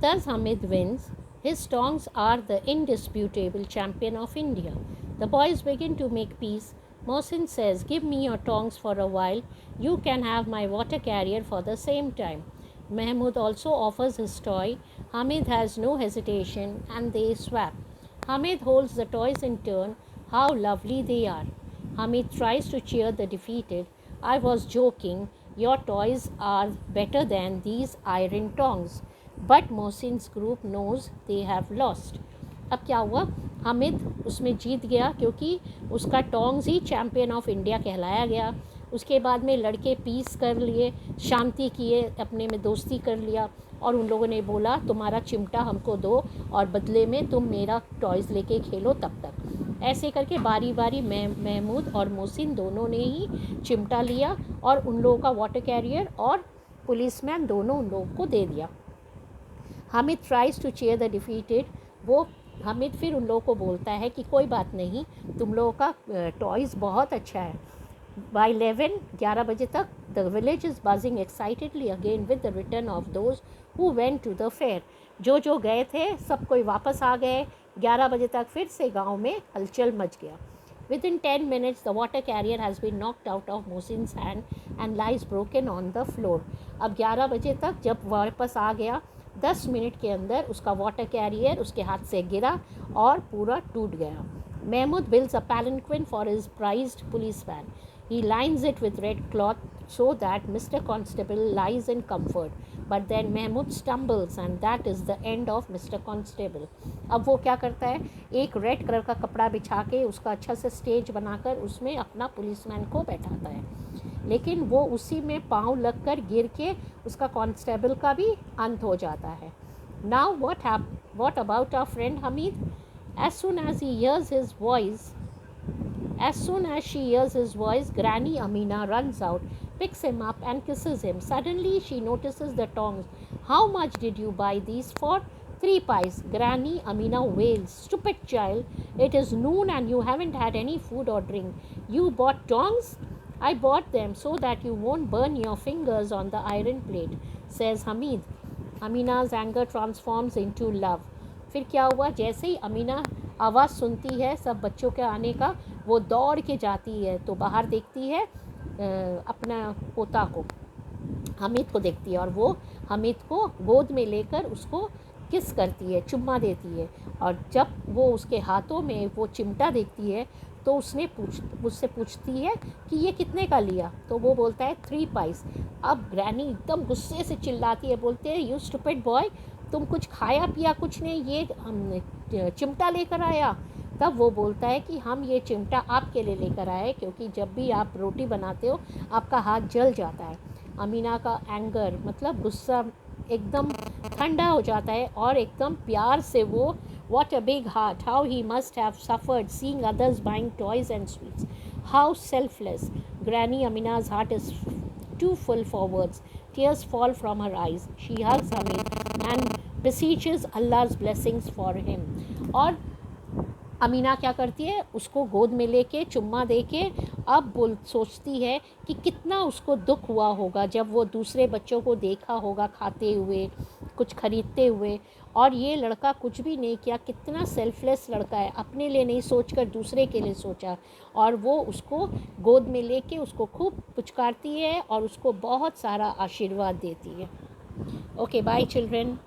Thus Hamid wins. His tongs are the indisputable champion of India. The boys begin to make peace. Mohsin says, "Give me your tongs for a while. You can have my water carrier for the same time." Mahmud also offers his toy. Hamid has no hesitation and they swap. Hamid holds the toys in turn. How lovely they are. Hamid tries to cheer the defeated. "I was joking. Your toys are better than these iron tongs." But Mohsin's group knows they have lost. अब क्या हुआ, हामिद उसमें जीत गया क्योंकि उसका tongs he champion of India कहलाया गया। उसके बाद में लड़के पीस कर लिए, शांति किए, अपने में दोस्ती कर लिया और उन लोगों ने बोला तुम्हारा चिमटा हमको दो और बदले में तुम मेरा टॉयज़ लेके खेलो तब तक। ऐसे करके बारी बारी महमूद और मोहसिन दोनों ने ही चिमटा लिया और उन लोगों का वाटर कैरियर और पुलिसमैन दोनों उन लोगों को दे दिया। Hamid tries to cheer the defeated. वो हामिद फिर उन लोगों को बोलता है कि कोई बात नहीं, तुम लोगों का टॉयज़ बहुत अच्छा है। बाय 11 बजे तक the village is buzzing excitedly again with the return of those who went to the fair. जो गए थे सब कोई वापस आ गए। 11 बजे तक फिर से गांव में हलचल मच गया। Within 10 minutes, the water carrier has been knocked out of Mohsin's hand and lies broken on the floor. अब 11 बजे तक जब वापस आ गया, 10 मिनट के अंदर उसका वाटर कैरियर उसके हाथ से गिरा और पूरा टूट गया। Mahmud builds a palanquin for his prized policeman. He lines it with red cloth so that Mr. Constable lies in comfort. But then Mahmud stumbles and that is the end of Mr. Constable. अब वो क्या करता है, एक red colour का कपड़ा बिछा के उसका अच्छा से स्टेज बनाकर उसमें अपना पुलिसमैन को बैठाता है, लेकिन वो उसी में पाँव लगकर गिर के उसका कांस्टेबल का भी अंत हो जाता है। Now what about our friend Hamid? As soon as she hears his voice, Granny Amina runs out, picks him up and kisses him. Suddenly she notices the tongs. "How much did you buy these for?" "3 pice. Granny Amina wails. "Stupid child, it is noon and you haven't had any food or drink. You bought tongs?" "I bought them so that you won't burn your fingers on the iron plate," says Hamid. Amina's anger transforms into love. फिर क्या हुआ, जैसे ही अमीना आवाज़ सुनती है सब बच्चों के आने का, वो दौड़ के जाती है तो बाहर देखती है अपना पोता को, हामिद को देखती है और वो हामिद को गोद में लेकर उसको किस करती है, चुम्मा देती है। और जब वो उसके हाथों में वो चिमटा देखती है तो उससे पूछती है कि ये कितने का लिया, तो वो बोलता है 3 पाइस। अब ग्रैनी एकदम गुस्से से चिल्लाती है, बोलते हैं यू स्टूपिड बॉय, तुम कुछ खाया पिया कुछ नहीं, ये चिमटा लेकर आया। तब वो बोलता है कि हम ये चिमटा आपके लिए लेकर आए क्योंकि जब भी आप रोटी बनाते हो आपका हाथ जल जाता है। अमीना का एंगर मतलब गुस्सा एकदम ठंडा हो जाता है और एकदम प्यार से वो what a big heart, how he must have suffered seeing others buying toys and sweets. How selfless. Granny Amina's heart is too full for words. Tears fall from her eyes. She hugs Hamid and beseeches Allah's blessings for him. और अमीना क्या करती है, उसको गोद में लेके चुम्मा दे के अब सोचती है कि कितना उसको दुख हुआ होगा जब वो दूसरे बच्चों को देखा होगा खाते हुए, कुछ खरीदते हुए, और ये लड़का कुछ भी नहीं किया, कितना सेल्फलेस लड़का है, अपने लिए नहीं सोचकर दूसरे के लिए सोचा। और वो उसको गोद में लेके उसको खूब पुचकारती है और उसको बहुत सारा आशीर्वाद देती है। Okay, bye children.